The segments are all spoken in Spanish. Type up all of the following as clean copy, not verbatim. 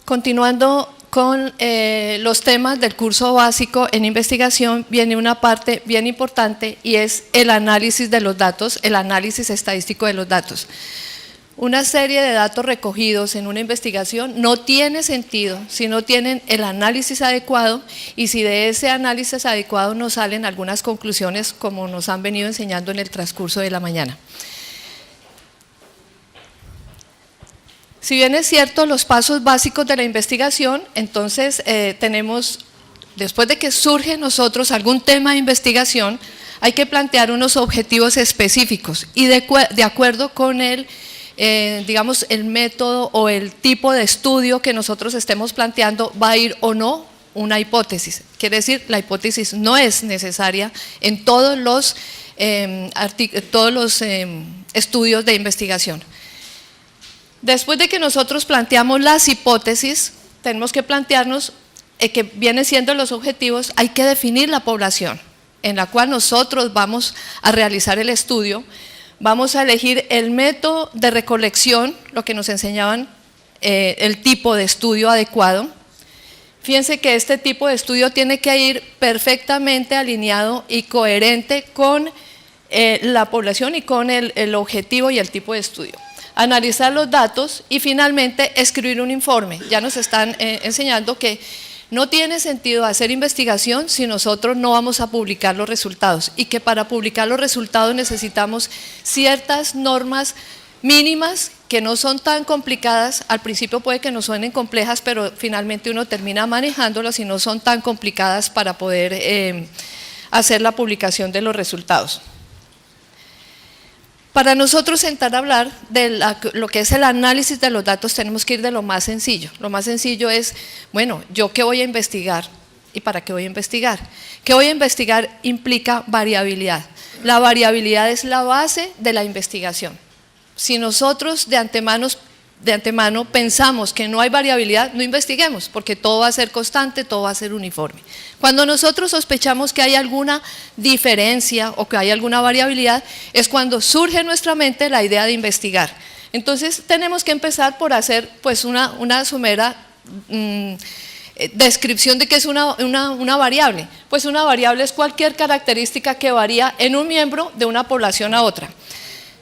Continuando con los temas del curso básico en investigación, viene una parte bien importante y es el análisis de los datos, el análisis estadístico de los datos. Una serie de datos recogidos en una investigación no tiene sentido si no tienen el análisis adecuado y si de ese análisis adecuado nos salen algunas conclusiones como nos han venido enseñando en el transcurso de la mañana. Si bien es cierto los pasos básicos de la investigación, entonces tenemos, después de que surge en nosotros algún tema de investigación, hay que plantear unos objetivos específicos y de acuerdo con digamos, el método o el tipo de estudio que nosotros estemos planteando, va a ir o no una hipótesis. Quiere decir, la hipótesis no es necesaria en todos los estudios de investigación. Después de que nosotros planteamos las hipótesis, tenemos que plantearnos que vienen siendo los objetivos, hay que definir la población en la cual nosotros vamos a realizar el estudio, vamos a elegir el método de recolección, lo que nos enseñaban, el tipo de estudio adecuado. Fíjense que este tipo de estudio tiene que ir perfectamente alineado y coherente con la población y con el objetivo y el tipo de estudio. Analizar los datos y finalmente escribir un informe. Ya nos están enseñando que no tiene sentido hacer investigación si nosotros no vamos a publicar los resultados y que para publicar los resultados necesitamos ciertas normas mínimas que no son tan complicadas. Al principio puede que nos suenen complejas, pero finalmente uno termina manejándolas y no son tan complicadas para poder hacer la publicación de los resultados. Para nosotros sentar a hablar de lo que es el análisis de los datos, tenemos que ir de lo más sencillo. Lo más sencillo es, bueno, ¿yo qué voy a investigar? ¿Y para qué voy a investigar? ¿Qué voy a investigar? Implica variabilidad. La variabilidad es la base de la investigación. Si nosotros de antemano pensamos que no hay variabilidad, no investiguemos, porque todo va a ser constante, todo va a ser uniforme. Cuando nosotros sospechamos que hay alguna diferencia o que hay alguna variabilidad, es cuando surge en nuestra mente la idea de investigar. Entonces tenemos que empezar por hacer pues una somera descripción de qué es una variable. Pues una variable es cualquier característica que varía en un miembro de una población a otra.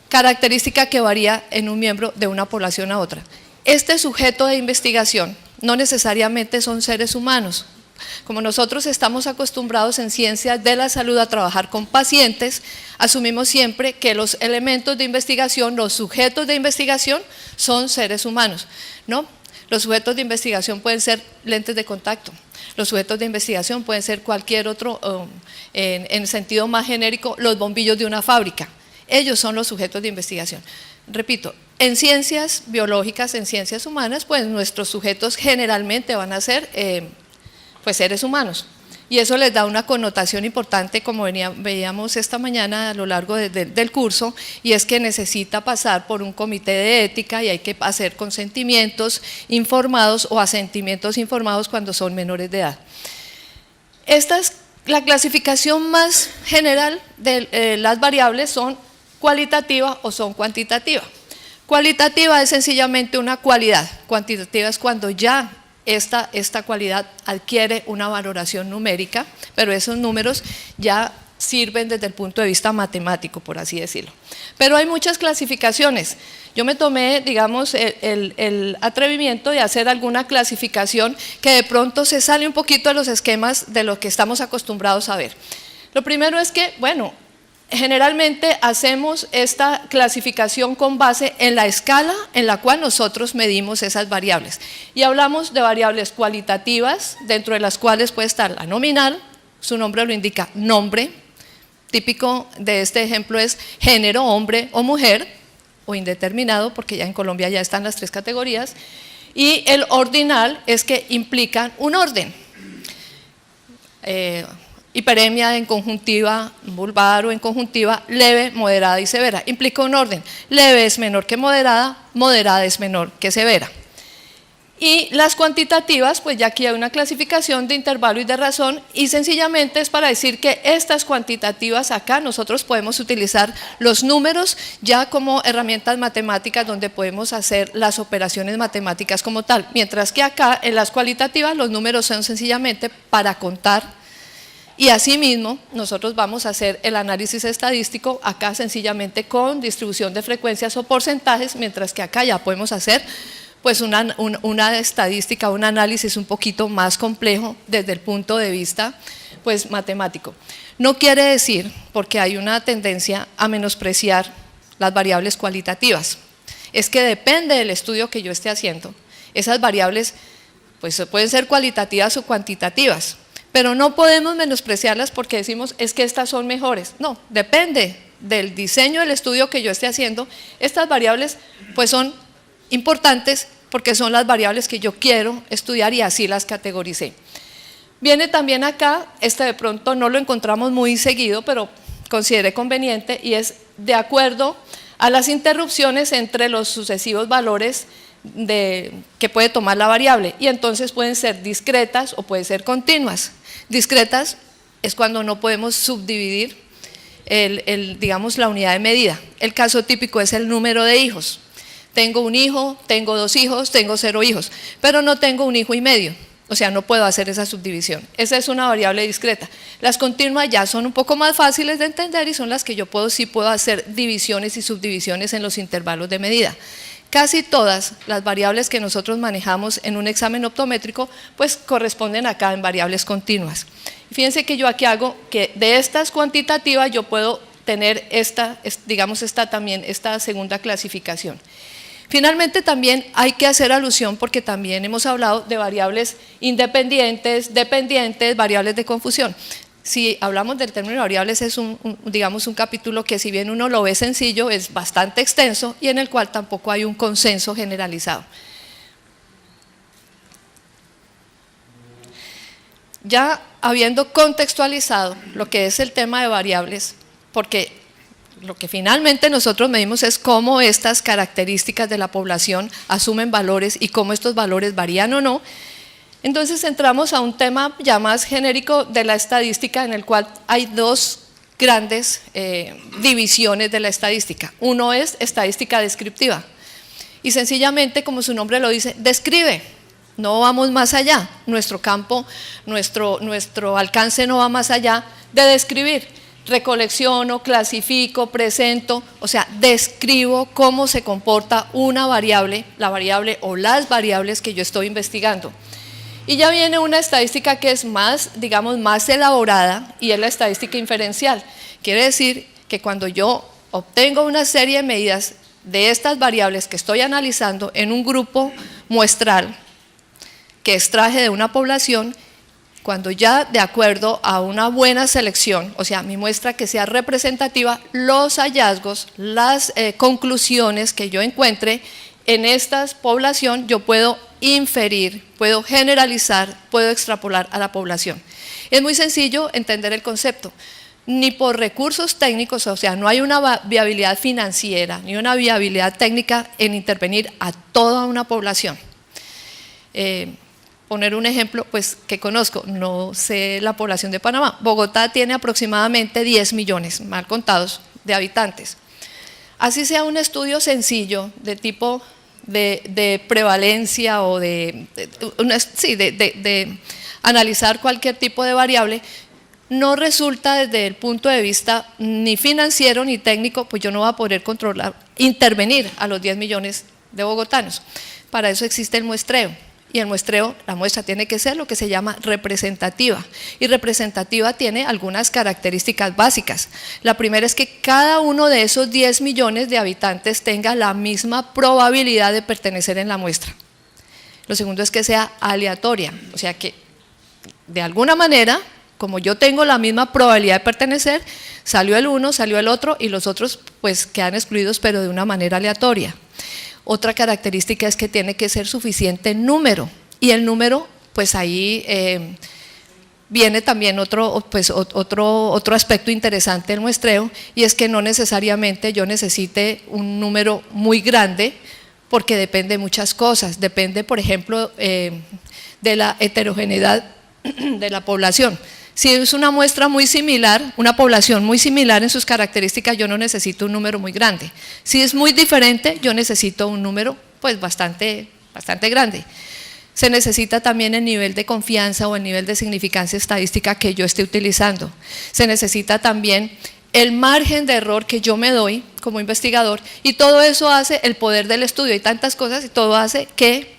Característica que varía en un miembro de una población a otra. Este sujeto de investigación no necesariamente son seres humanos. Como nosotros estamos acostumbrados en ciencias de la salud a trabajar con pacientes, asumimos siempre que los elementos de investigación, los sujetos de investigación son seres humanos, ¿no? Los sujetos de investigación pueden ser lentes de contacto, los sujetos de investigación pueden ser cualquier otro, en sentido más genérico, los bombillos de una fábrica. Ellos son los sujetos de investigación. Repito, en ciencias biológicas, en ciencias humanas, pues nuestros sujetos generalmente van a ser pues seres humanos. Y eso les da una connotación importante, como veíamos esta mañana a lo largo del curso, y es que necesita pasar por un comité de ética y hay que hacer consentimientos informados o asentimientos informados cuando son menores de edad. Esta es la clasificación más general de las variables, son cualitativa o son cuantitativa. Cualitativa es sencillamente una cualidad, cuantitativa es cuando ya esta cualidad adquiere una valoración numérica, pero esos números ya sirven desde el punto de vista matemático, por así decirlo. Pero hay muchas clasificaciones. Yo me tomé, digamos, el atrevimiento de hacer alguna clasificación que de pronto se sale un poquito de los esquemas de lo que estamos acostumbrados a ver. Lo primero es que, bueno, generalmente hacemos esta clasificación con base en la escala en la cual nosotros medimos esas variables. Y hablamos de variables cualitativas, dentro de las cuales puede estar la nominal, su nombre lo indica, nombre, típico de este ejemplo es género, hombre o mujer, o indeterminado, porque ya en Colombia ya están las tres categorías, y el ordinal es que implican un orden. Hiperemia en conjuntiva vulvar o en conjuntiva leve, moderada y severa. Implica un orden. Leve es menor que moderada, moderada es menor que severa. Y las cuantitativas, pues ya aquí hay una clasificación de intervalo y de razón, y sencillamente es para decir que estas cuantitativas acá nosotros podemos utilizar los números ya como herramientas matemáticas donde podemos hacer las operaciones matemáticas como tal, mientras que acá en las cualitativas los números son sencillamente para contar, y asimismo nosotros vamos a hacer el análisis estadístico acá sencillamente con distribución de frecuencias o porcentajes, mientras que acá ya podemos hacer pues una estadística, un análisis un poquito más complejo desde el punto de vista pues matemático. No quiere decir, porque hay una tendencia a menospreciar las variables cualitativas, es que depende del estudio que yo esté haciendo, esas variables pues pueden ser cualitativas o cuantitativas, pero no podemos menospreciarlas porque decimos es que estas son mejores, no, depende del diseño del estudio que yo esté haciendo, estas variables pues son importantes porque son las variables que yo quiero estudiar y así las categoricé. Viene también acá, de pronto no lo encontramos muy seguido, pero consideré conveniente, y es de acuerdo a las interrupciones entre los sucesivos valores que puede tomar la variable, y entonces pueden ser discretas o pueden ser continuas. Discretas es cuando no podemos subdividir digamos, la unidad de medida. El caso típico es el número de hijos. Tengo un hijo, tengo 2 hijos, tengo 0 hijos, pero no tengo 1 hijo y medio, o sea, no puedo hacer esa subdivisión. Esa es una variable discreta. Las continuas ya son un poco más fáciles de entender y son las que yo sí puedo hacer divisiones y subdivisiones en los intervalos de medida. Casi todas las variables que nosotros manejamos en un examen optométrico pues corresponden acá en variables continuas. Fíjense que yo aquí hago que de estas cuantitativas yo puedo tener esta segunda clasificación. Finalmente también hay que hacer alusión porque también hemos hablado de variables independientes, dependientes, variables de confusión. Si hablamos del término variables es digamos un capítulo que si bien uno lo ve sencillo es bastante extenso y en el cual tampoco hay un consenso generalizado. Ya habiendo contextualizado lo que es el tema de variables, porque lo que finalmente nosotros medimos es cómo estas características de la población asumen valores y cómo estos valores varían o no. Entonces entramos a un tema ya más genérico de la estadística en el cual hay 2 grandes divisiones de la estadística. Uno es estadística descriptiva y sencillamente como su nombre lo dice, describe, no vamos más allá, nuestro campo, nuestro alcance no va más allá de describir. Recolecciono, clasifico, presento, o sea, describo cómo se comporta una variable, la variable o las variables que yo estoy investigando. Y ya viene una estadística que es más, digamos, más elaborada y es la estadística inferencial. Quiere decir que cuando yo obtengo una serie de medidas de estas variables que estoy analizando en un grupo muestral que extraje de una población, cuando ya de acuerdo a una buena selección, o sea, mi muestra que sea representativa, los hallazgos, las conclusiones que yo encuentre en esta población, yo puedo inferir, puedo generalizar, puedo extrapolar a la población. Es muy sencillo entender el concepto. Ni por recursos técnicos, o sea, no hay una viabilidad financiera, ni una viabilidad técnica en intervenir a toda una población. Poner un ejemplo pues, que conozco, no sé la población de Panamá. Bogotá tiene aproximadamente 10 millones, mal contados, de habitantes. Así sea un estudio sencillo de tipo de prevalencia o de analizar cualquier tipo de variable, no resulta desde el punto de vista ni financiero ni técnico, pues yo no voy a poder controlar, intervenir a los 10 millones de bogotanos. Para eso existe el muestreo. Y el muestreo, la muestra tiene que ser lo que se llama representativa, y representativa tiene algunas características básicas. La primera es que cada uno de esos 10 millones de habitantes tenga la misma probabilidad de pertenecer en la muestra. Lo segundo es que sea aleatoria, o sea que de alguna manera, como yo tengo la misma probabilidad de pertenecer, salió el uno, salió el otro y los otros pues quedan excluidos pero de una manera aleatoria. Otra característica es que tiene que ser suficiente número, y el número, pues ahí viene también otro aspecto interesante del muestreo, y es que no necesariamente yo necesite un número muy grande porque depende de muchas cosas, depende, por ejemplo, de la heterogeneidad de la población. Si es una muestra muy similar, una población muy similar en sus características, yo no necesito un número muy grande. Si es muy diferente, yo necesito un número pues bastante grande. Se necesita también el nivel de confianza o el nivel de significancia estadística que yo esté utilizando. Se necesita también el margen de error que yo me doy como investigador, y todo eso hace el poder del estudio. Hay tantas cosas y todo hace que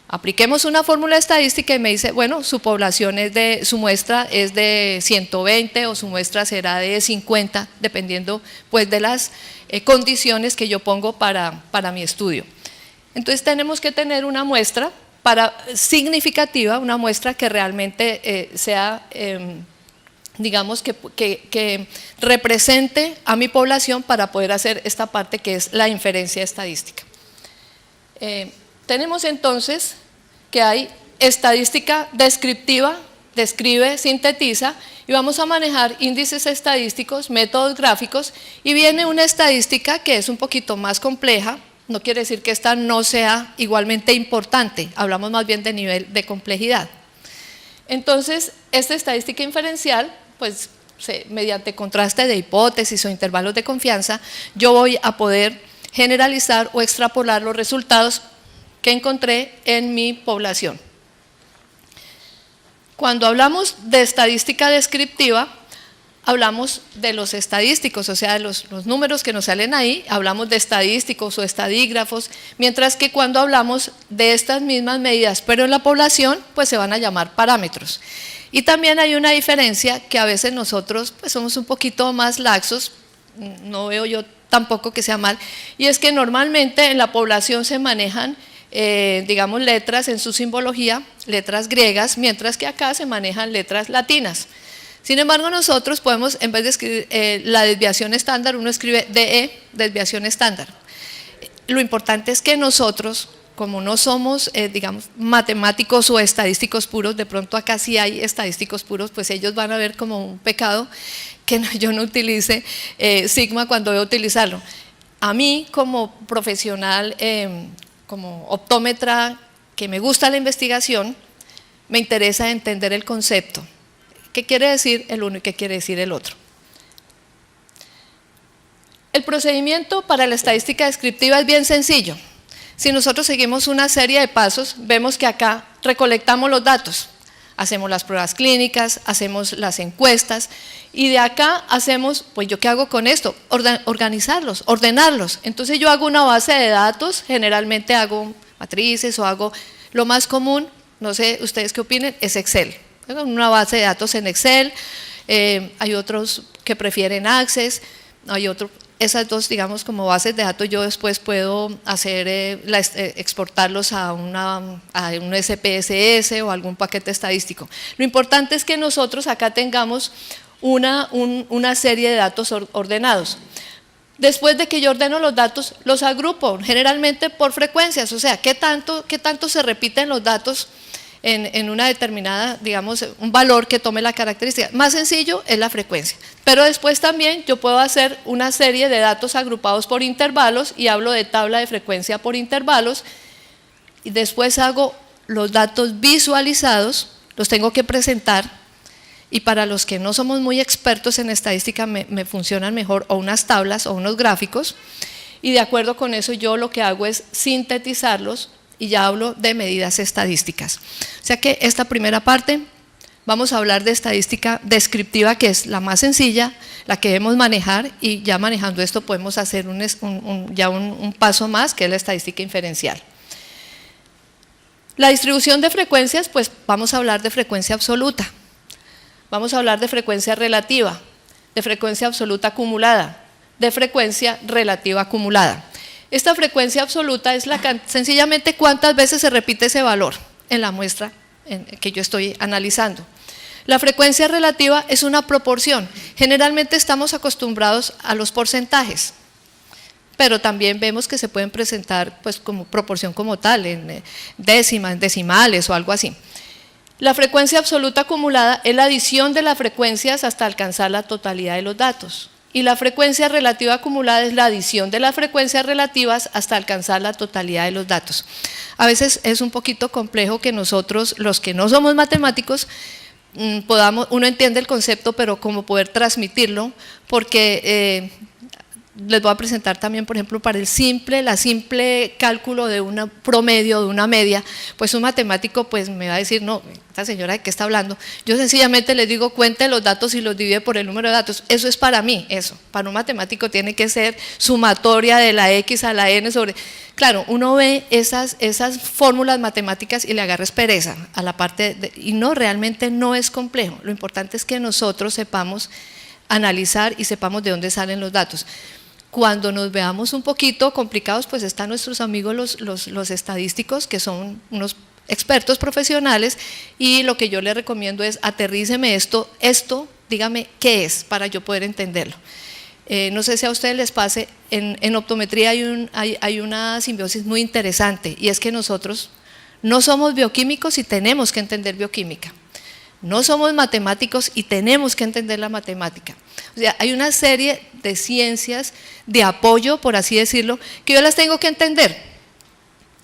apliquemos una fórmula estadística y me dice, bueno, su población su muestra es de 120 o su muestra será de 50, dependiendo pues de las condiciones que yo pongo para mi estudio. Entonces tenemos que tener una muestra significativa, una muestra que realmente sea, digamos, que represente a mi población para poder hacer esta parte que es la inferencia estadística. Tenemos entonces que hay estadística descriptiva, describe, sintetiza, y vamos a manejar índices estadísticos, métodos gráficos, y viene una estadística que es un poquito más compleja. No quiere decir que esta no sea igualmente importante, hablamos más bien de nivel de complejidad. Entonces, esta estadística inferencial, pues mediante contraste de hipótesis o intervalos de confianza, yo voy a poder generalizar o extrapolar los resultados que encontré en mi población. Cuando hablamos de estadística descriptiva, hablamos de los estadísticos, o sea, de los números que nos salen ahí, hablamos de estadísticos o estadígrafos, mientras que cuando hablamos de estas mismas medidas, pero en la población, pues se van a llamar parámetros. Y también hay una diferencia que a veces nosotros pues somos un poquito más laxos, no veo yo tampoco que sea mal, y es que normalmente en la población se manejan digamos letras en su simbología, letras griegas, mientras que acá se manejan letras latinas. Sin embargo, nosotros podemos, en vez de escribir la desviación estándar, uno escribe DE, desviación estándar. Lo importante es que nosotros, como no somos, digamos, matemáticos o estadísticos puros, de pronto acá sí hay estadísticos puros, pues ellos van a ver como un pecado que yo no utilice sigma cuando voy a utilizarlo. A mí, como profesional, como optómetra, que me gusta la investigación, me interesa entender el concepto. ¿Qué quiere decir el uno y qué quiere decir el otro? El procedimiento para la estadística descriptiva es bien sencillo. Si nosotros seguimos una serie de pasos, vemos que acá recolectamos los datos, hacemos las pruebas clínicas, hacemos las encuestas, y de acá hacemos, pues yo qué hago con esto, organizarlos, ordenarlos. Entonces yo hago una base de datos, generalmente hago matrices o hago lo más común, no sé ustedes qué opinen, es Excel. Una base de datos en Excel, hay otros que prefieren Access, hay otros, esas dos, digamos, como bases de datos yo después puedo hacer, exportarlos a un SPSS o algún paquete estadístico. Lo importante es que nosotros acá tengamos una serie de datos ordenados. Después de que yo ordeno los datos, los agrupo, generalmente por frecuencias, o sea, qué tanto se repiten los datos en una determinada, digamos, un valor que tome la característica. Más sencillo es la frecuencia, pero después también yo puedo hacer una serie de datos agrupados por intervalos y hablo de tabla de frecuencia por intervalos, y después hago los datos visualizados, los tengo que presentar, y para los que no somos muy expertos en estadística me funcionan mejor o unas tablas o unos gráficos, y de acuerdo con eso yo lo que hago es sintetizarlos y ya hablo de medidas estadísticas. O sea que esta primera parte vamos a hablar de estadística descriptiva, que es la más sencilla, la que debemos manejar, y ya manejando esto podemos hacer un paso más, que es la estadística inferencial. La distribución de frecuencias, pues vamos a hablar de frecuencia absoluta, vamos a hablar de frecuencia relativa, de frecuencia absoluta acumulada, de frecuencia relativa acumulada. Esta frecuencia absoluta es sencillamente cuántas veces se repite ese valor en la muestra que yo estoy analizando. La frecuencia relativa es una proporción. Generalmente estamos acostumbrados a los porcentajes, pero también vemos que se pueden presentar pues como proporción como tal, en décimas, en decimales o algo así. La frecuencia absoluta acumulada es la adición de las frecuencias hasta alcanzar la totalidad de los datos. y la frecuencia relativa acumulada es la adición de las frecuencias relativas hasta alcanzar la totalidad de los datos. A veces es un poquito complejo que nosotros, los que no somos matemáticos, uno entiende el concepto, pero cómo poder transmitirlo, porque les voy a presentar también, por ejemplo, para la simple cálculo de un promedio, de una media, pues un matemático pues me va a decir, no, esta señora de qué está hablando. Yo sencillamente les digo, cuente los datos y los divide por el número de datos. Eso es para mí, eso. Para un matemático tiene que ser sumatoria de la X a la N sobre… Claro, uno ve esas fórmulas matemáticas y le agarra pereza a la parte, y no, realmente no es complejo. Lo importante es que nosotros sepamos analizar y sepamos de dónde salen los datos. Cuando nos veamos un poquito complicados, pues están nuestros amigos los estadísticos, que son unos expertos profesionales, y lo que yo les recomiendo es aterríceme esto, dígame qué es para yo poder entenderlo. No sé si a ustedes les pase, en optometría hay una simbiosis muy interesante, y es que nosotros no somos bioquímicos y tenemos que entender bioquímica. No somos matemáticos y tenemos que entender la matemática. O sea, hay una serie de ciencias de apoyo, por así decirlo, que yo las tengo que entender.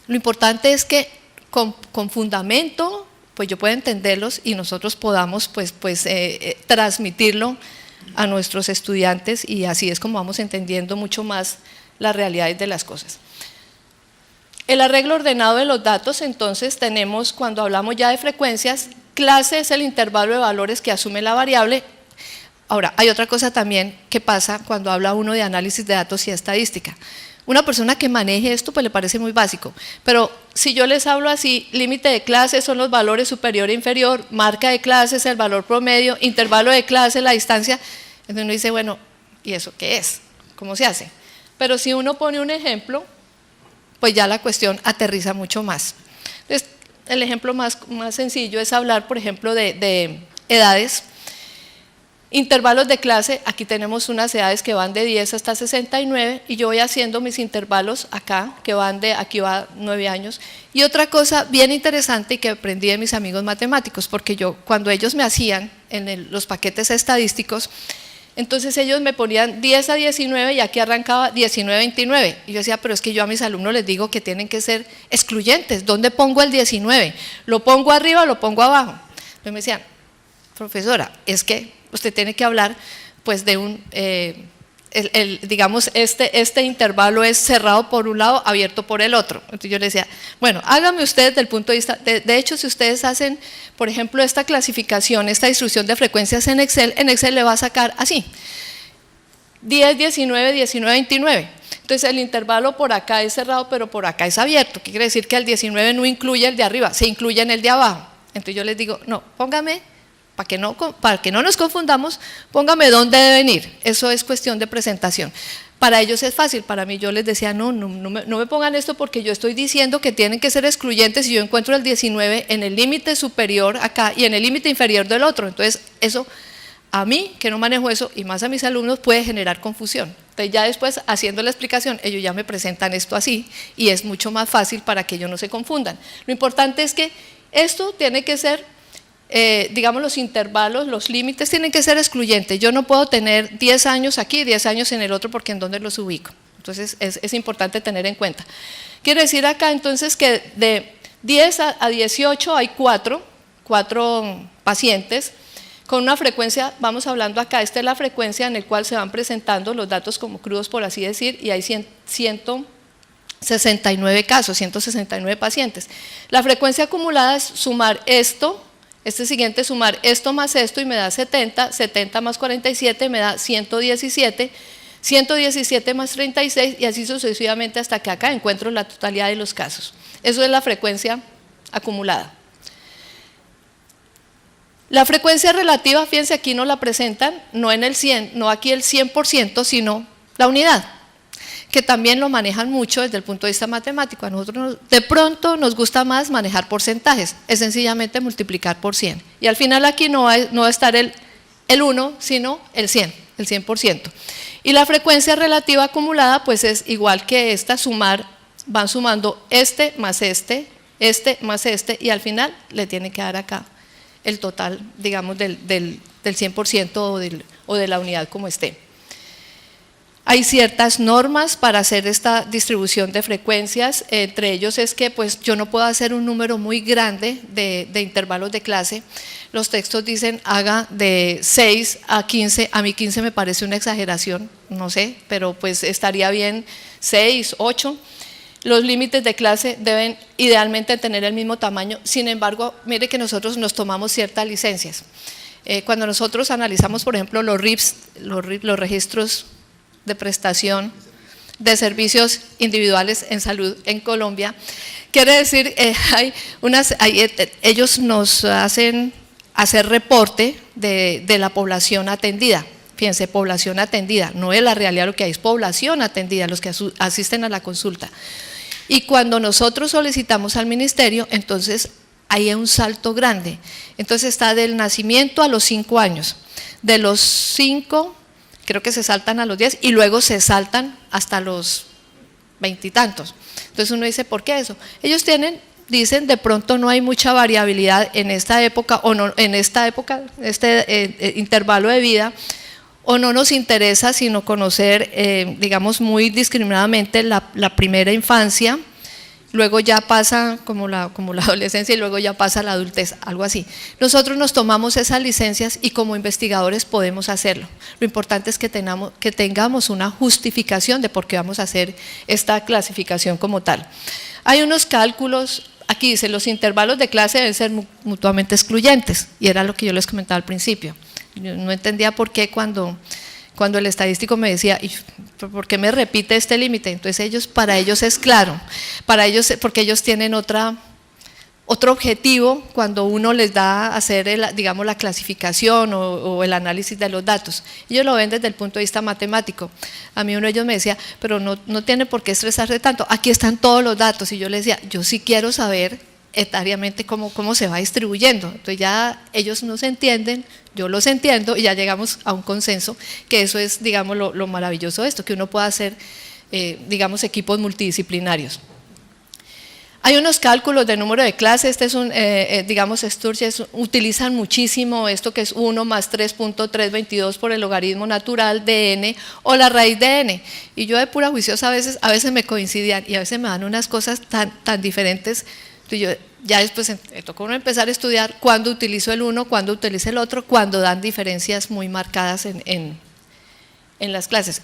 Lo importante es que con fundamento, pues yo pueda entenderlos y nosotros podamos transmitirlo a nuestros estudiantes, y así es como vamos entendiendo mucho más las realidades de las cosas. El arreglo ordenado de los datos, entonces tenemos, cuando hablamos ya de frecuencias, clase es el intervalo de valores que asume la variable. Ahora, hay otra cosa también que pasa cuando habla uno de análisis de datos y estadística. Una persona que maneje esto pues le parece muy básico, pero si yo les hablo así, límite de clase son los valores superior e inferior, marca de clase es el valor promedio, intervalo de clase, la distancia, entonces uno dice, bueno, ¿y eso qué es? ¿Cómo se hace? Pero si uno pone un ejemplo, pues ya la cuestión aterriza mucho más. Entonces, el ejemplo más sencillo es hablar, por ejemplo, de edades. Intervalos de clase, aquí tenemos unas edades que van de 10 hasta 69 y yo voy haciendo mis intervalos acá, que van aquí va 9 años. Y otra cosa bien interesante y que aprendí de mis amigos matemáticos, porque cuando ellos me hacían los paquetes estadísticos, entonces ellos me ponían 10 a 19 y aquí arrancaba 19 a 29. Y yo decía, pero es que yo a mis alumnos les digo que tienen que ser excluyentes. ¿Dónde pongo el 19? ¿Lo pongo arriba o lo pongo abajo? Entonces me decían, profesora, es que usted tiene que hablar pues de digamos, este intervalo es cerrado por un lado, abierto por el otro. Entonces yo le decía, bueno, hágame ustedes del punto de vista, de hecho si ustedes hacen, por ejemplo, esta clasificación, esta distribución de frecuencias en Excel le va a sacar así, 10, 19, 19, 29. Entonces el intervalo por acá es cerrado, pero por acá es abierto, que quiere decir que el 19 no incluye el de arriba, se incluye en el de abajo. Entonces yo les digo, no, póngame, para que no nos confundamos, póngame dónde deben ir. Eso es cuestión de presentación. Para ellos es fácil, para mí yo les decía, no me pongan esto porque yo estoy diciendo que tienen que ser excluyentes y yo encuentro el 19 en el límite superior acá y en el límite inferior del otro. Entonces eso, a mí que no manejo eso y más a mis alumnos puede generar confusión. Entonces ya después haciendo la explicación, ellos ya me presentan esto así y es mucho más fácil para que ellos no se confundan. Lo importante es que esto tiene que ser… digamos los intervalos, los límites tienen que ser excluyentes. Yo no puedo tener 10 años aquí, 10 años en el otro porque ¿en dónde los ubico? Entonces es importante tener en cuenta. Quiere decir acá entonces que de 10 a 18 hay 4 pacientes con una frecuencia, vamos hablando acá, esta es la frecuencia en la cual se van presentando los datos como crudos por así decir y hay 169 casos, 169 pacientes. La frecuencia acumulada es sumar este siguiente sumar esto más esto y me da 70, 70 más 47 me da 117, 117 más 36 y así sucesivamente hasta que acá encuentro la totalidad de los casos. Eso es la frecuencia acumulada. La frecuencia relativa, fíjense aquí nos la presentan, no en el 100, no aquí el 100%, sino la unidad, que también lo manejan mucho desde el punto de vista matemático. A nosotros de pronto nos gusta más manejar porcentajes, es sencillamente multiplicar por 100. Y al final aquí no va a estar el 1, sino el 100, el 100%. Y la frecuencia relativa acumulada pues es igual que esta, van sumando este más este más este y al final le tiene que dar acá el total, digamos, del 100% o de la unidad como esté. Hay ciertas normas para hacer esta distribución de frecuencias, entre ellos es que pues yo no puedo hacer un número muy grande de intervalos de clase. Los textos dicen haga de 6 a 15, a mí 15 me parece una exageración, no sé, pero pues estaría bien 6, 8. Los límites de clase deben idealmente tener el mismo tamaño, sin embargo, mire que nosotros nos tomamos ciertas licencias. Cuando nosotros analizamos, por ejemplo, los RIPs, los registros de prestación de servicios individuales en salud en Colombia, quiere decir, ellos nos hacen hacer reporte de la población atendida. Fíjense, población atendida, no es la realidad lo que hay, es población atendida, los que asisten a la consulta. Y cuando nosotros solicitamos al ministerio, entonces hay un salto grande. Entonces está del nacimiento a los 5 años, de los 5, creo que se saltan a los 10 y luego se saltan hasta los 20 y tantos. Entonces uno dice, ¿por qué eso? Ellos dicen, de pronto no hay mucha variabilidad en esta época, o no, en esta época, intervalo de vida, o no nos interesa sino conocer, digamos, muy discriminadamente la primera infancia, luego ya pasa como la adolescencia y luego ya pasa la adultez, algo así. Nosotros nos tomamos esas licencias y como investigadores podemos hacerlo. Lo importante es que tengamos una justificación de por qué vamos a hacer esta clasificación como tal. Hay unos cálculos, aquí dice, los intervalos de clase deben ser mutuamente excluyentes, y era lo que yo les comentaba al principio. Yo no entendía por qué cuando el estadístico me decía, ¿por qué me repite este límite? Entonces para ellos es claro, porque ellos tienen otro objetivo cuando uno les da a hacer, digamos, la clasificación o el análisis de los datos. Ellos lo ven desde el punto de vista matemático. A mí uno de ellos me decía, pero no tiene por qué estresarse tanto, aquí están todos los datos. Y yo les decía, yo sí quiero saber etariamente cómo se va distribuyendo. Entonces ya ellos nos entienden, yo los entiendo y ya llegamos a un consenso, que eso es, digamos, lo maravilloso de esto, que uno pueda hacer, digamos, equipos multidisciplinarios. Hay unos cálculos de número de clases, digamos, Sturges utilizan muchísimo esto que es 1 más 3.322 por el logaritmo natural de n o la raíz de n, y yo de pura juiciosa a veces me coincidían y a veces me dan unas cosas tan diferentes. Yo ya después me tocó uno empezar a estudiar cuándo utilizo el uno, cuándo utilizo el otro, cuando dan diferencias muy marcadas en las clases.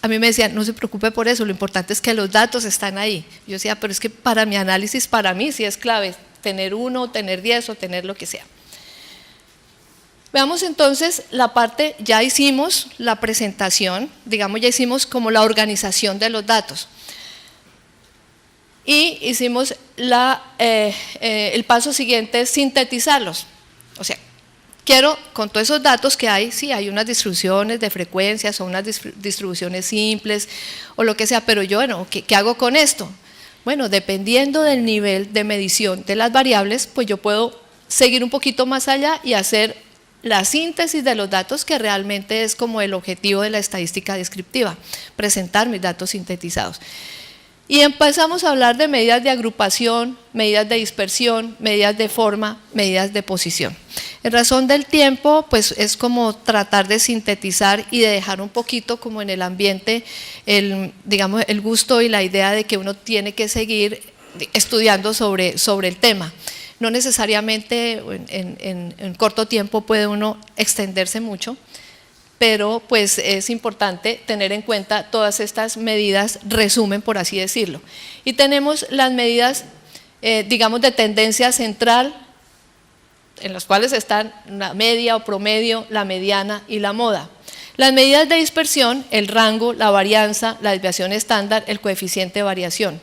A mí me decían, no se preocupe por eso, lo importante es que los datos están ahí. Yo decía, pero es que para mi análisis, para mí sí es clave tener 1, tener 10 o tener lo que sea. Veamos entonces la parte, ya hicimos la presentación, digamos, ya hicimos como la organización de los datos. Y hicimos el paso siguiente, es sintetizarlos. O sea, quiero, con todos esos datos que hay, sí, hay unas distribuciones de frecuencias o unas distribuciones simples o lo que sea, pero yo, bueno, ¿qué hago con esto? Bueno, dependiendo del nivel de medición de las variables, pues yo puedo seguir un poquito más allá y hacer la síntesis de los datos, que realmente es como el objetivo de la estadística descriptiva, presentar mis datos sintetizados. Y empezamos a hablar de medidas de agrupación, medidas de dispersión, medidas de forma, medidas de posición. En razón del tiempo, pues es como tratar de sintetizar y de dejar un poquito como en el ambiente, digamos, el gusto y la idea de que uno tiene que seguir estudiando sobre el tema. No necesariamente en corto tiempo puede uno extenderse mucho, pero pues es importante tener en cuenta todas estas medidas, resumen por así decirlo. Y tenemos las medidas, digamos, de tendencia central, en las cuales están la media o promedio, la mediana y la moda. Las medidas de dispersión, el rango, la varianza, la desviación estándar, el coeficiente de variación.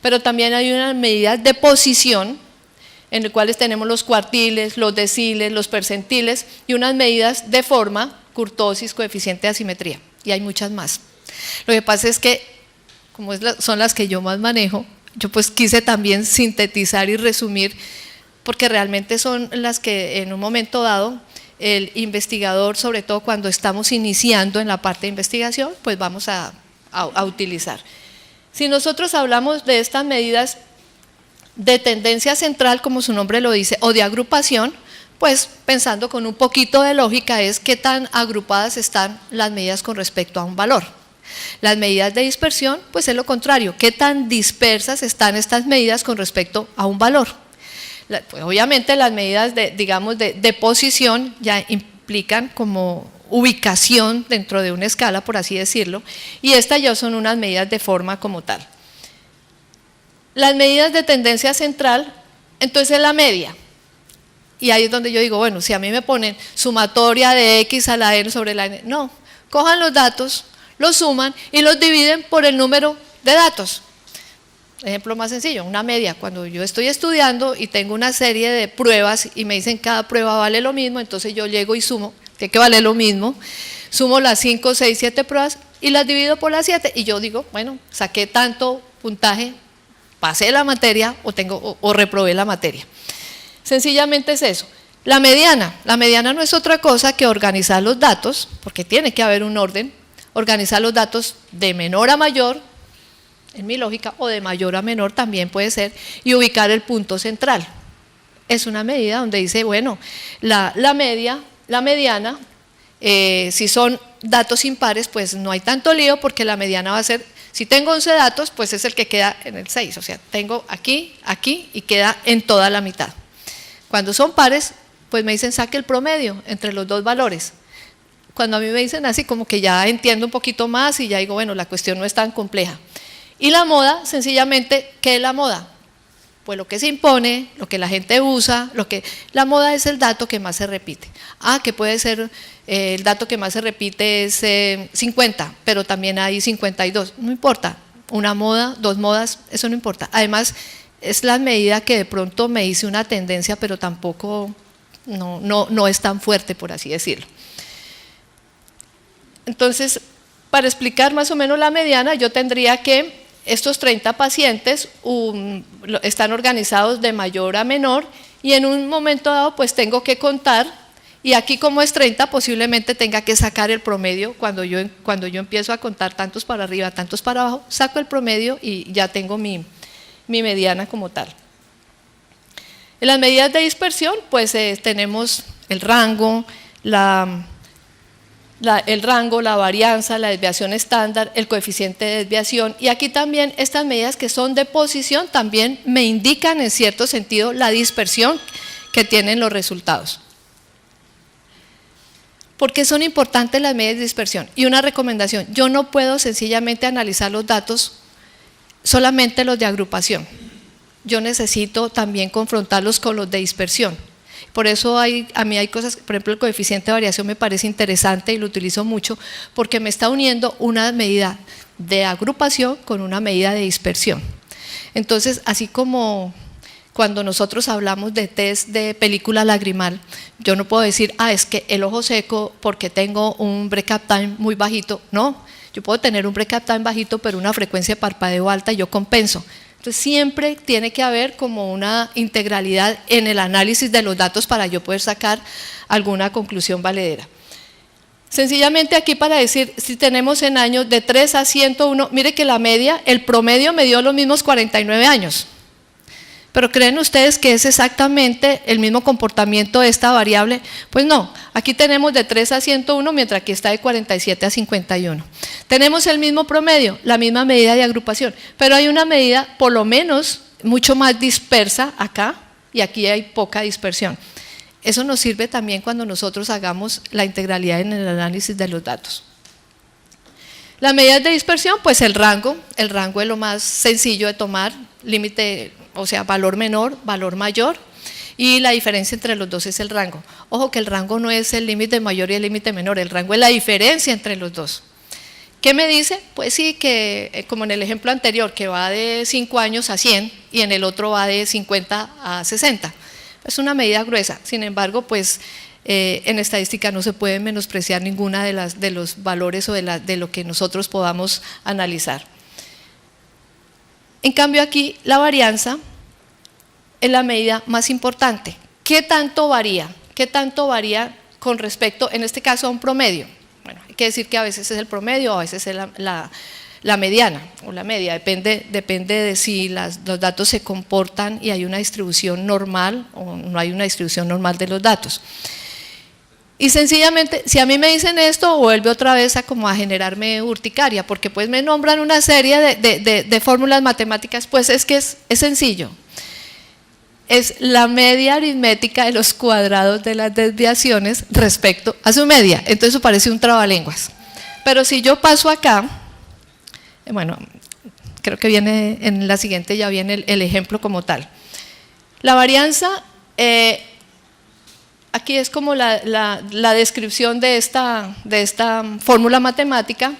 Pero también hay unas medidas de posición, en las cuales tenemos los cuartiles, los deciles, los percentiles, y unas medidas de forma, kurtosis, coeficiente de asimetría, y hay muchas más. Lo que pasa es que, como son las que yo más manejo, yo pues quise también sintetizar y resumir, porque realmente son las que en un momento dado el investigador, sobre todo cuando estamos iniciando en la parte de investigación, pues vamos a utilizar. Si nosotros hablamos de estas medidas de tendencia central, como su nombre lo dice, o de agrupación, pues pensando con un poquito de lógica es qué tan agrupadas están las medidas con respecto a un valor. Las medidas de dispersión, pues es lo contrario, qué tan dispersas están estas medidas con respecto a un valor. Pues obviamente las medidas de posición ya implican como ubicación dentro de una escala, por así decirlo, y estas ya son unas medidas de forma como tal. Las medidas de tendencia central, entonces es la media. Y ahí es donde yo digo, bueno, si a mí me ponen sumatoria de X a la N sobre la N, no, cojan los datos, los suman y los dividen por el número de datos. Ejemplo más sencillo, una media, cuando yo estoy estudiando y tengo una serie de pruebas y me dicen cada prueba vale lo mismo, entonces yo llego y sumo, tiene que valer lo mismo, sumo las 5, 6, 7 pruebas y las divido por las 7 y yo digo, bueno, saqué tanto puntaje, pasé la materia o reprobé la materia. Sencillamente es eso. La mediana no es otra cosa que organizar los datos, porque tiene que haber un orden, organizar los datos de menor a mayor, en mi lógica, o de mayor a menor también puede ser, y ubicar el punto central. Es una medida donde dice, bueno, la mediana, si son datos impares, pues no hay tanto lío, porque la mediana va a ser, si tengo 11 datos, pues es el que queda en el 6, o sea, tengo aquí, aquí, y queda en toda la mitad. Cuando son pares, pues me dicen saque el promedio entre los dos valores. Cuando a mí me dicen así, como que ya entiendo un poquito más y ya digo, bueno, la cuestión no es tan compleja. Y la moda, sencillamente, ¿qué es la moda? Pues lo que se impone, lo que la gente usa, la moda es el dato que más se repite. Que puede ser, el dato que más se repite es 50, pero también hay 52, no importa, una moda, dos modas, eso no importa. Además, es la medida que de pronto me dice una tendencia, pero tampoco, no es tan fuerte, por así decirlo. Entonces, para explicar más o menos la mediana, yo tendría que estos 30 pacientes están organizados de mayor a menor y en un momento dado pues tengo que contar, y aquí como es 30 posiblemente tenga que sacar el promedio cuando yo empiezo a contar tantos para arriba, tantos para abajo, saco el promedio y ya tengo mi mediana como tal. En las medidas de dispersión pues tenemos el rango, la varianza, la desviación estándar, el coeficiente de desviación, y aquí también estas medidas que son de posición también me indican en cierto sentido la dispersión que tienen los resultados. ¿Por qué son importantes las medidas de dispersión? Y una recomendación, yo no puedo sencillamente analizar los datos, solamente los de agrupación, yo necesito también confrontarlos con los de dispersión. Por eso a mí hay cosas, por ejemplo el coeficiente de variación me parece interesante y lo utilizo mucho porque me está uniendo una medida de agrupación con una medida de dispersión. Entonces, así como cuando nosotros hablamos de test de película lagrimal, yo no puedo decir, es que el ojo seco porque tengo un break-up time muy bajito, no, yo puedo tener un break-up time bajito pero una frecuencia de parpadeo alta y yo compenso. Entonces siempre tiene que haber como una integralidad en el análisis de los datos para yo poder sacar alguna conclusión valedera. Sencillamente aquí para decir, si tenemos en años de 3 a 101, mire que la media, el promedio me dio los mismos 49 años. Pero ¿creen ustedes que es exactamente el mismo comportamiento de esta variable? Pues no, aquí tenemos de 3 a 101, mientras que está de 47 a 51. Tenemos el mismo promedio, la misma medida de agrupación, pero hay una medida por lo menos mucho más dispersa acá y aquí hay poca dispersión. Eso nos sirve también cuando nosotros hagamos la integralidad en el análisis de los datos. Las medidas de dispersión, pues el rango es lo más sencillo de tomar, límite, o sea, valor menor, valor mayor, y la diferencia entre los dos es el rango. Ojo que el rango no es el límite mayor y el límite menor, el rango es la diferencia entre los dos. ¿Qué me dice? Pues sí, que como en el ejemplo anterior, que va de 5 años a 100 y en el otro va de 50 a 60. Es una medida gruesa, sin embargo, pues en estadística no se puede menospreciar ninguna de los valores o de lo que nosotros podamos analizar. En cambio aquí la varianza es la medida más importante. ¿Qué tanto varía? ¿Qué tanto varía con respecto, en este caso, a un promedio? Bueno, hay que decir que a veces es el promedio, a veces es la mediana o la media, depende de si los datos se comportan y hay una distribución normal o no hay una distribución normal de los datos. Y sencillamente, si a mí me dicen esto, vuelve otra vez a como a generarme urticaria, porque pues me nombran una serie de fórmulas matemáticas, pues es que es sencillo. Es la media aritmética de los cuadrados de las desviaciones respecto a su media. Entonces eso parece un trabalenguas. Pero si yo paso acá, bueno, creo que viene en la siguiente, ya viene el ejemplo como tal. La varianza, aquí es como la descripción de esta fórmula matemática,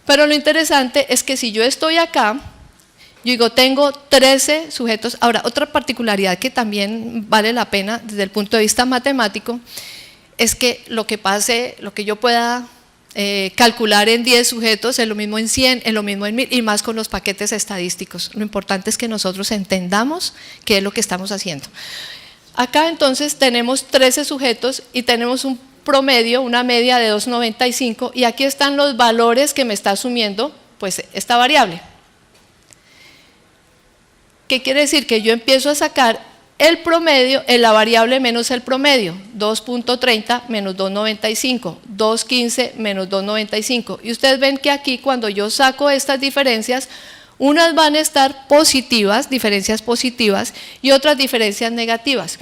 pero lo interesante es que si yo estoy acá, yo digo, tengo 13 sujetos. Ahora, otra particularidad que también vale la pena desde el punto de vista matemático, es que lo que yo pueda calcular en 10 sujetos es lo mismo en 100, es lo mismo en 1000 y más con los paquetes estadísticos. Lo importante es que nosotros entendamos qué es lo que estamos haciendo. Acá entonces tenemos 13 sujetos y tenemos un promedio, una media de 2,95 y aquí están los valores que me está asumiendo pues esta variable. ¿Qué quiere decir? Que yo empiezo a sacar el promedio en la variable menos el promedio, 2.30 menos 2.95, 2.15 menos 2.95. Y ustedes ven que aquí cuando yo saco estas diferencias, unas van a estar positivas, diferencias positivas, y otras diferencias negativas.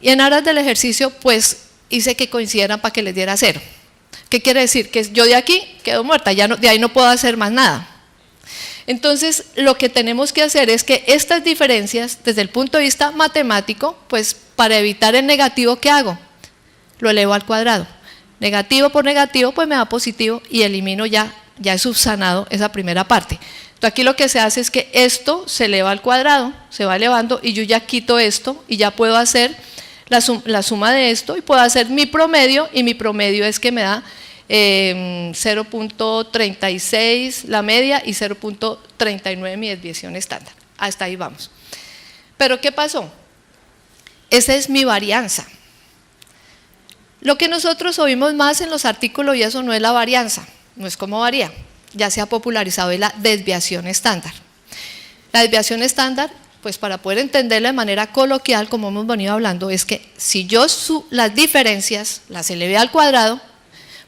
Y en aras del ejercicio, pues hice que coincidieran para que les diera 0. ¿Qué quiere decir? Que yo de aquí quedo muerta, ya no, de ahí no puedo hacer más nada. Entonces, lo que tenemos que hacer es que estas diferencias, desde el punto de vista matemático, pues para evitar el negativo, ¿qué hago? Lo elevo al cuadrado. Negativo por negativo, pues me da positivo y elimino ya he subsanado esa primera parte. Entonces, aquí lo que se hace es que esto se eleva al cuadrado, se va elevando y yo ya quito esto y ya puedo hacer la suma de esto y puedo hacer mi promedio y mi promedio es que me da 0.36 la media y 0.39 mi desviación estándar. Hasta ahí vamos. Pero ¿qué pasó? Esa es mi varianza. Lo que nosotros oímos más en los artículos y eso no es la varianza, no es cómo varía, ya se ha popularizado, es la desviación estándar. La desviación estándar, pues para poder entenderla de manera coloquial, como hemos venido hablando, es que si yo las diferencias las elevé al cuadrado,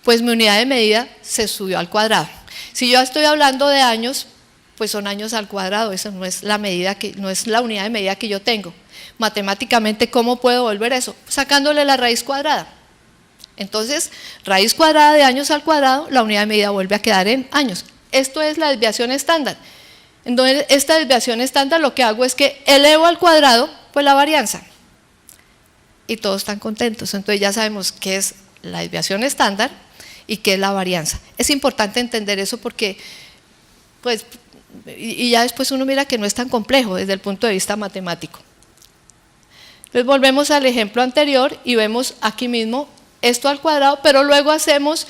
pues mi unidad de medida se subió al cuadrado. Si yo estoy hablando de años, pues son años al cuadrado, esa no es la medida no es la unidad de medida que yo tengo. Matemáticamente, ¿cómo puedo volver eso? Sacándole la raíz cuadrada. Entonces, raíz cuadrada de años al cuadrado, la unidad de medida vuelve a quedar en años. Esto es la desviación estándar. Entonces, esta desviación estándar lo que hago es que elevo al cuadrado, pues la varianza. Y todos están contentos. Entonces ya sabemos qué es la desviación estándar y qué es la varianza. Es importante entender eso porque, pues, y ya después uno mira que no es tan complejo desde el punto de vista matemático. Entonces volvemos al ejemplo anterior y vemos aquí mismo esto al cuadrado, pero luego hacemos,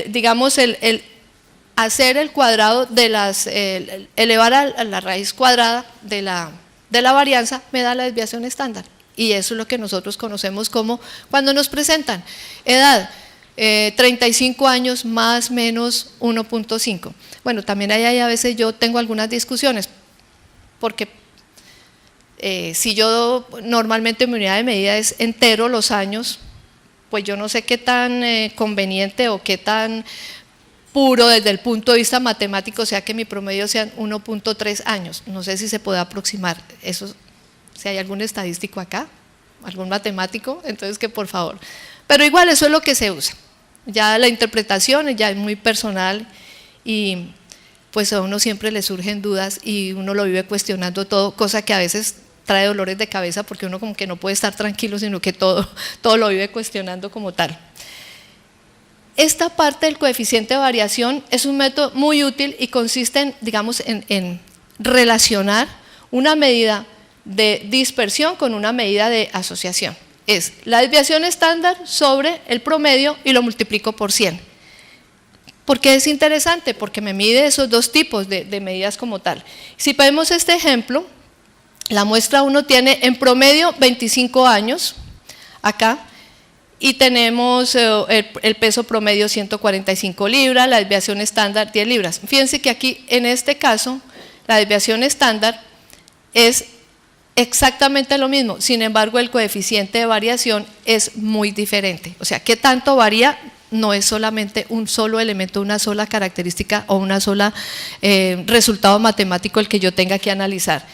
digamos, hacer el cuadrado de elevar a la raíz cuadrada de la varianza me da la desviación estándar. Y eso es lo que nosotros conocemos como cuando nos presentan edad, 35 años más menos 1.5. Bueno, también ahí a veces yo tengo algunas discusiones, porque si yo normalmente mi unidad de medida es entero los años, pues yo no sé qué tan conveniente o qué tan puro desde el punto de vista matemático sea que mi promedio sean 1.3 años. No sé si se puede aproximar eso. Si hay algún estadístico acá, algún matemático, entonces que por favor. Pero igual eso es lo que se usa. Ya la interpretación ya es muy personal y pues a uno siempre le surgen dudas y uno lo vive cuestionando todo, cosa que a veces trae dolores de cabeza porque uno como que no puede estar tranquilo, sino que todo lo vive cuestionando como tal. Esta parte del coeficiente de variación es un método muy útil y consiste en, digamos, en relacionar una medida de dispersión con una medida de asociación. Es la desviación estándar sobre el promedio y lo multiplico por 100. ¿Por qué es interesante? Porque me mide esos dos tipos de medidas como tal. Si vemos este ejemplo, la muestra 1 tiene en promedio 25 años, acá, y tenemos el peso promedio 145 libras, la desviación estándar 10 libras. Fíjense que aquí, en este caso, la desviación estándar es exactamente lo mismo, sin embargo el coeficiente de variación es muy diferente. O sea, ¿qué tanto varía? No es solamente un solo elemento, una sola característica o una sola resultado matemático el que yo tenga que analizar.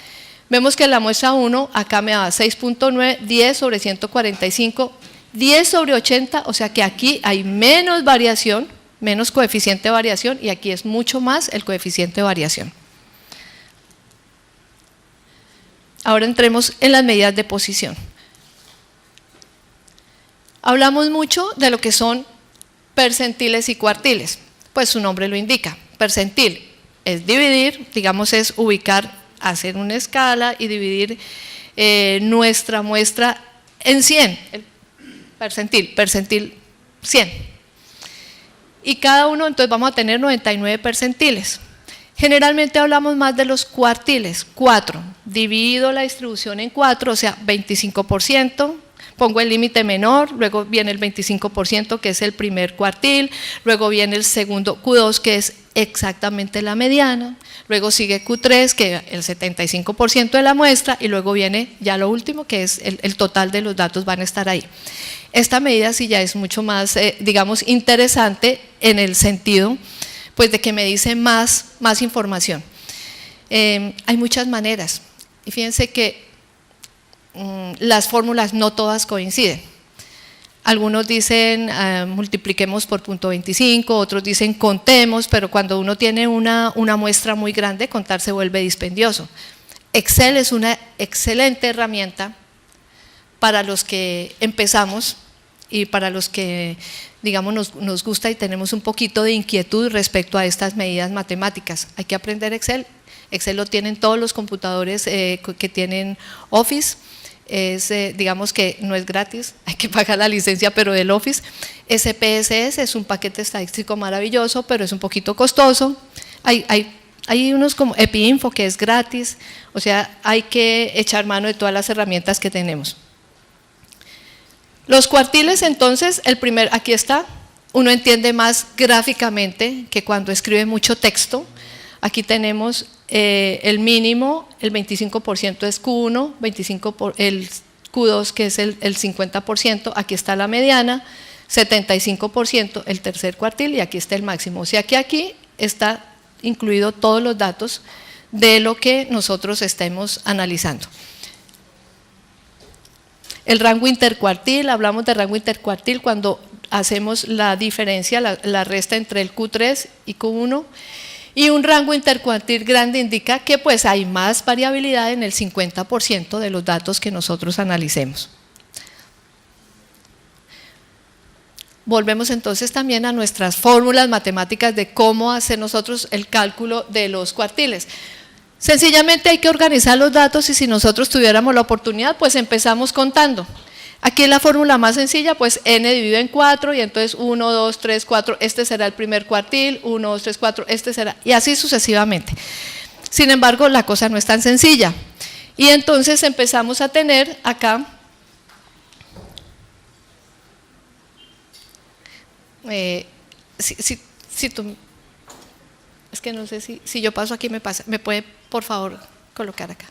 Vemos que la muestra 1 acá me da 6.9, 10 sobre 145, 10 sobre 80, o sea que aquí hay menos variación, menos coeficiente de variación, y aquí es mucho más el coeficiente de variación. Ahora entremos en las medidas de posición. Hablamos mucho de lo que son percentiles y cuartiles, pues su nombre lo indica. Percentil es dividir, digamos es ubicar, hacer una escala y dividir nuestra muestra en 100, el percentil 100. Y cada uno entonces vamos a tener 99 percentiles. Generalmente hablamos más de los cuartiles, 4, divido la distribución en 4, o sea 25%, pongo el límite menor, luego viene el 25% que es el primer cuartil, luego viene el segundo Q2 que es exactamente la mediana, luego sigue Q3 que es el 75% de la muestra y luego viene ya lo último que es el total de los datos van a estar ahí. Esta medida sí ya es mucho más, digamos, interesante en el sentido pues de que me dice más información. Hay muchas maneras y fíjense que las fórmulas no todas coinciden. Algunos dicen multipliquemos por 0.25, otros dicen contemos, pero cuando uno tiene una muestra muy grande, contar se vuelve dispendioso. Excel es una excelente herramienta para los que empezamos y para los que, digamos, nos gusta y tenemos un poquito de inquietud respecto a estas medidas matemáticas. Hay que aprender Excel. Excel lo tienen todos los computadores que tienen Office. Digamos que no es gratis, hay que pagar la licencia, pero del Office. SPSS es un paquete estadístico maravilloso, pero es un poquito costoso. Hay unos como EpiInfo que es gratis, o sea, hay que echar mano de todas las herramientas que tenemos. Los cuartiles entonces, aquí está, uno entiende más gráficamente que cuando escribe mucho texto. Aquí tenemos el mínimo, el 25% es Q1, el Q2 que es el 50%, aquí está la mediana, 75% el tercer cuartil y aquí está el máximo. O sea que aquí está incluido todos los datos de lo que nosotros estemos analizando. El rango intercuartil, hablamos de rango intercuartil cuando hacemos la diferencia, la resta entre el Q3 y Q1. Y un rango intercuartil grande indica que pues hay más variabilidad en el 50% de los datos que nosotros analicemos. Volvemos entonces también a nuestras fórmulas matemáticas de cómo hacer nosotros el cálculo de los cuartiles. Sencillamente hay que organizar los datos y si nosotros tuviéramos la oportunidad, pues empezamos contando. Aquí es la fórmula más sencilla, pues n dividido en 4 y entonces 1, 2, 3, 4, este será el primer cuartil, 1, 2, 3, 4, este será, y así sucesivamente. Sin embargo, la cosa no es tan sencilla. Y entonces empezamos a tener acá, si tú, es que no sé si yo paso aquí me pasa, me puede por favor colocar acá.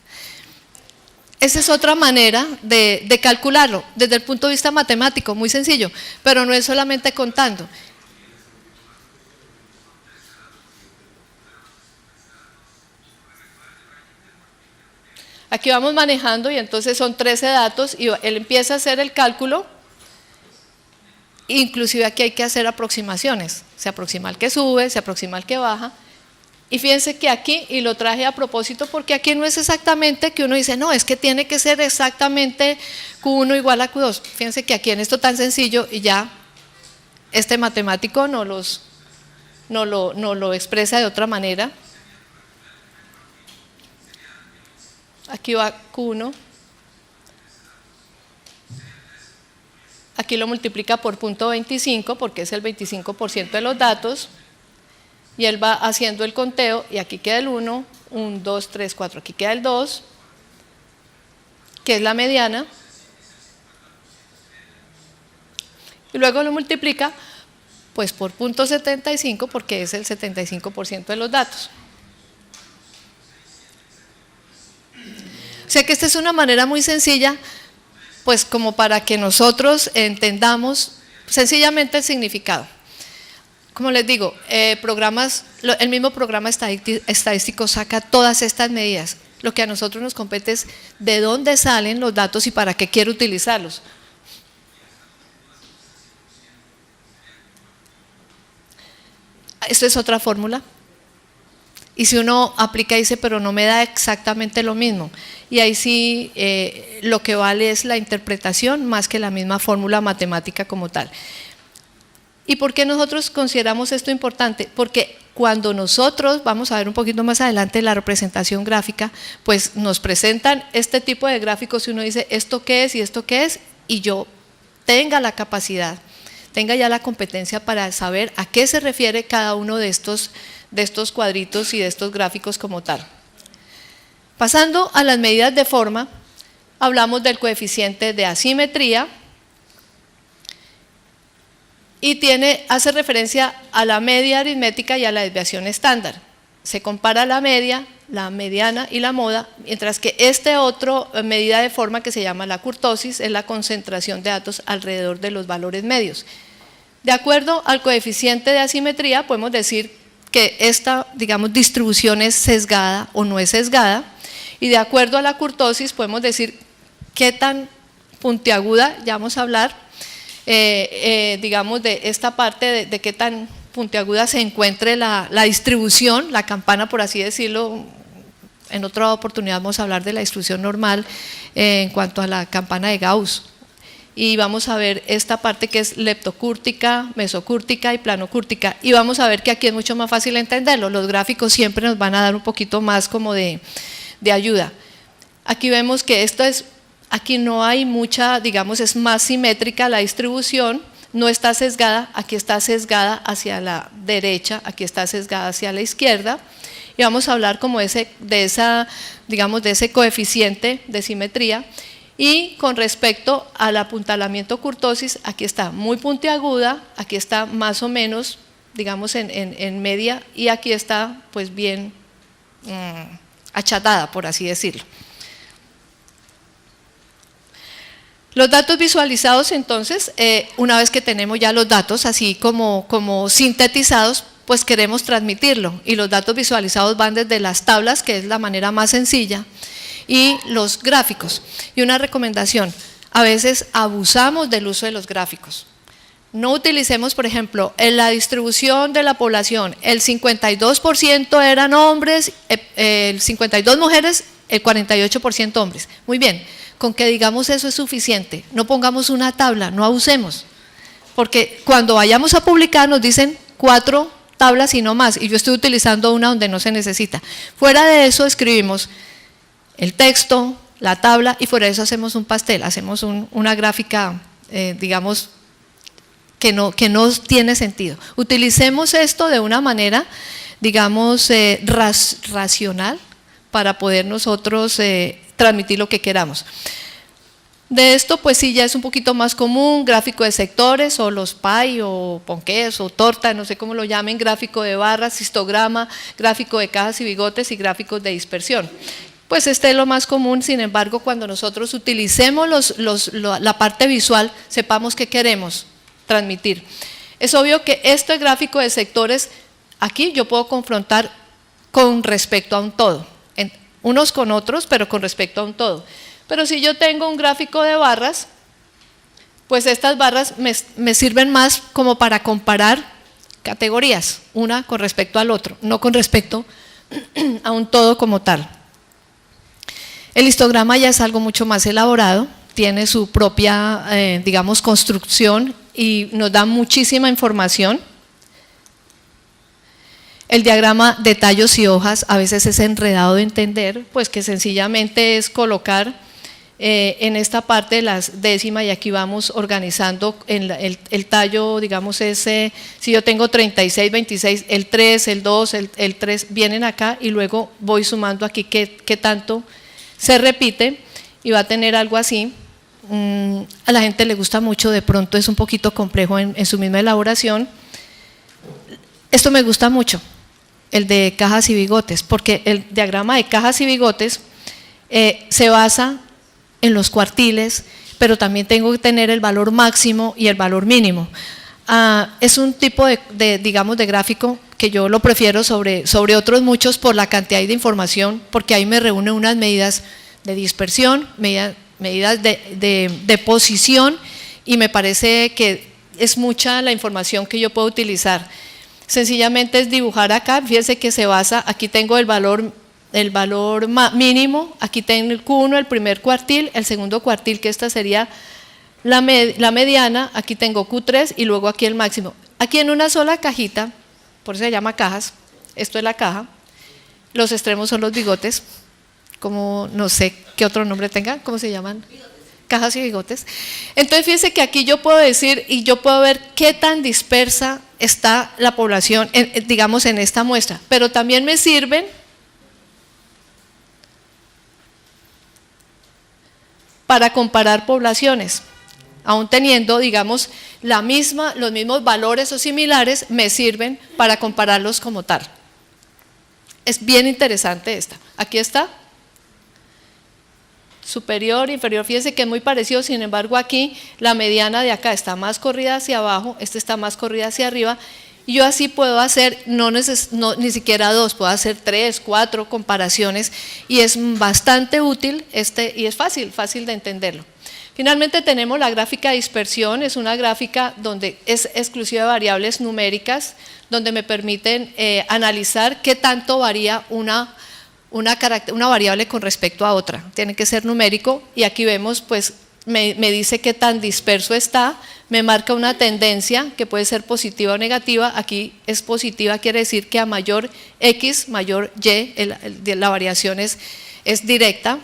Esa es otra manera de calcularlo, desde el punto de vista matemático, muy sencillo, pero no es solamente contando. Aquí vamos manejando y entonces son 13 datos y él empieza a hacer el cálculo, inclusive aquí hay que hacer aproximaciones, se aproxima al que sube, se aproxima al que baja. Y fíjense que aquí, y lo traje a propósito porque aquí no es exactamente que uno dice, no, es que tiene que ser exactamente Q1 igual a Q2. Fíjense que aquí en esto tan sencillo y ya este matemático no lo expresa de otra manera. Aquí va Q1. Aquí lo multiplica por 0.25 porque es el 25% de los datos. Y él va haciendo el conteo y aquí queda el 1, 1, 2, 3, 4, aquí queda el 2, que es la mediana, y luego lo multiplica pues por 0.75 porque es el 75% de los datos. O sea que esta es una manera muy sencilla, pues como para que nosotros entendamos sencillamente el significado. Como les digo, el mismo programa estadístico saca todas estas medidas. Lo que a nosotros nos compete es de dónde salen los datos y para qué quiero utilizarlos. Esta es otra fórmula. Y si uno aplica y dice, pero no me da exactamente lo mismo. Y ahí sí lo que vale es la interpretación más que la misma fórmula matemática como tal. ¿Y por qué nosotros consideramos esto importante? Porque cuando nosotros, vamos a ver un poquito más adelante la representación gráfica, pues nos presentan este tipo de gráficos y uno dice, ¿esto qué es y esto qué es? Y yo tenga la capacidad, tenga ya la competencia para saber a qué se refiere cada uno de estos cuadritos y de estos gráficos como tal. Pasando a las medidas de forma, hablamos del coeficiente de asimetría y hace referencia a la media aritmética y a la desviación estándar. Se compara la media, la mediana y la moda, mientras que otra medida de forma que se llama la kurtosis es la concentración de datos alrededor de los valores medios. De acuerdo al coeficiente de asimetría podemos decir que esta, digamos, distribución es sesgada o no es sesgada, y de acuerdo a la kurtosis podemos decir qué tan puntiaguda, ya vamos a hablar, digamos, de esta parte de qué tan puntiaguda se encuentre la distribución, la campana, por así decirlo. En otra oportunidad vamos a hablar de la distribución normal en cuanto a la campana de Gauss. Y vamos a ver esta parte que es leptocúrtica, mesocúrtica y planocúrtica. Y vamos a ver que aquí es mucho más fácil entenderlo. Los gráficos siempre nos van a dar un poquito más como de ayuda. Aquí vemos que aquí no hay mucha, digamos, es más simétrica la distribución, no está sesgada, aquí está sesgada hacia la derecha, aquí está sesgada hacia la izquierda. Y vamos a hablar como de ese coeficiente de simetría. Y con respecto al apuntalamiento kurtosis, aquí está muy puntiaguda, aquí está más o menos, digamos, en media, y aquí está pues bien achatada, por así decirlo. Los datos visualizados, entonces, una vez que tenemos ya los datos así como sintetizados, pues queremos transmitirlo, y los datos visualizados van desde las tablas, que es la manera más sencilla, y los gráficos. Y una recomendación, a veces abusamos del uso de los gráficos. No utilicemos, por ejemplo, en la distribución de la población, el 52% eran hombres, el 52% mujeres, el 48% hombres. Muy bien, con que digamos eso es suficiente, no pongamos una tabla, no abusemos, porque cuando vayamos a publicar nos dicen 4 tablas y no más, y yo estoy utilizando una donde no se necesita. Fuera de eso escribimos el texto, la tabla, y fuera de eso hacemos un pastel, hacemos una gráfica, digamos, que no tiene sentido. Utilicemos esto de una manera, digamos, racional para poder nosotros transmitir lo que queramos. De esto, pues sí, ya es un poquito más común, gráfico de sectores, o los pie, o ponqués, o torta, no sé cómo lo llamen, gráfico de barras, histograma, gráfico de cajas y bigotes y gráficos de dispersión. Pues este es lo más común, sin embargo, cuando nosotros utilicemos la parte visual, sepamos qué queremos transmitir. Es obvio que este gráfico de sectores, aquí yo puedo confrontar con respecto a un todo, unos con otros, pero con respecto a un todo. Pero si yo tengo un gráfico de barras, pues estas barras me sirven más como para comparar categorías, una con respecto al otro, no con respecto a un todo como tal. El histograma ya es algo mucho más elaborado, tiene su propia, digamos, construcción y nos da muchísima información. El diagrama de tallos y hojas a veces es enredado de entender, pues que sencillamente es colocar en esta parte las décimas, y aquí vamos organizando el tallo, digamos, si yo tengo 36, 26, el 3, el 2, el 3 vienen acá, y luego voy sumando aquí qué tanto se repite, y va a tener algo así. A la gente le gusta mucho, de pronto es un poquito complejo en su misma elaboración. Esto me gusta mucho, el de cajas y bigotes, porque el diagrama de cajas y bigotes se basa en los cuartiles, pero también tengo que tener el valor máximo y el valor mínimo. Es un tipo digamos, de gráfico que yo lo prefiero sobre otros muchos por la cantidad de información, porque ahí me reúne unas medidas de dispersión, medidas de posición, y me parece que es mucha la información que yo puedo utilizar. Sencillamente es dibujar acá, fíjense que se basa, aquí tengo el valor mínimo, aquí tengo el Q1, el primer cuartil, el segundo cuartil, que esta sería la mediana, aquí tengo Q3 y luego aquí el máximo. Aquí en una sola cajita, por eso se llama cajas, esto es la caja, los extremos son los bigotes, como no sé qué otro nombre tengan, ¿cómo se llaman? Cajas y bigotes. Entonces fíjense que aquí yo puedo decir y yo puedo ver qué tan dispersa está la población, digamos, en esta muestra, pero también me sirven para comparar poblaciones. Aún teniendo, digamos, los mismos valores o similares, me sirven para compararlos como tal. Es bien interesante esta. Aquí está. Superior, inferior, fíjense que es muy parecido, sin embargo aquí la mediana de acá está más corrida hacia abajo, esta está más corrida hacia arriba, y yo así puedo hacer, ni siquiera 2, puedo hacer 3, 4 comparaciones, y es bastante útil y es fácil de entenderlo. Finalmente tenemos la gráfica de dispersión, es una gráfica donde es exclusiva de variables numéricas, donde me permiten analizar qué tanto varía una variable con respecto a otra. Tiene que ser numérico, y aquí vemos, pues me dice qué tan disperso está, me marca una tendencia que puede ser positiva o negativa. Aquí es positiva, quiere decir que a mayor X, mayor Y, la variación es directa.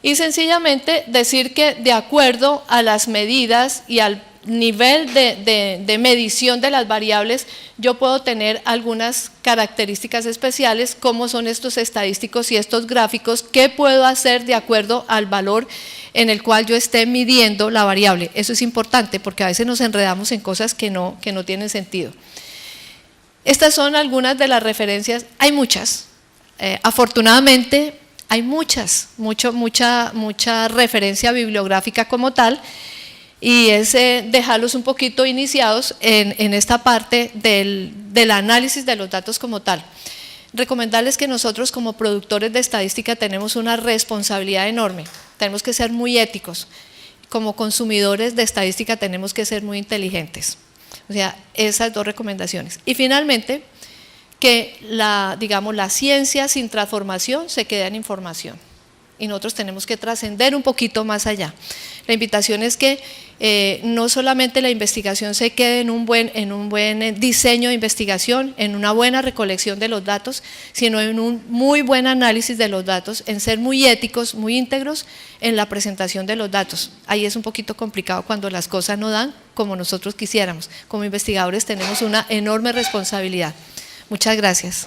Y sencillamente decir que de acuerdo a las medidas y al nivel de medición de las variables, yo puedo tener algunas características especiales, como son estos estadísticos y estos gráficos, que puedo hacer de acuerdo al valor en el cual yo esté midiendo la variable. Eso es importante porque a veces nos enredamos en cosas que no tienen sentido. Estas son algunas de las referencias, hay muchas, afortunadamente hay mucha referencia bibliográfica como tal, y es dejarlos un poquito iniciados en esta parte del análisis de los datos como tal. Recomendarles que nosotros como productores de estadística tenemos una responsabilidad enorme, tenemos que ser muy éticos, como consumidores de estadística tenemos que ser muy inteligentes. O sea, esas dos recomendaciones. Y finalmente, que la ciencia sin transformación se queda en información, y nosotros tenemos que trascender un poquito más allá. La invitación es que no solamente la investigación se quede en un buen diseño de investigación, en una buena recolección de los datos, sino en un muy buen análisis de los datos, en ser muy éticos, muy íntegros en la presentación de los datos. Ahí es un poquito complicado cuando las cosas no dan como nosotros quisiéramos. Como investigadores tenemos una enorme responsabilidad. Muchas gracias.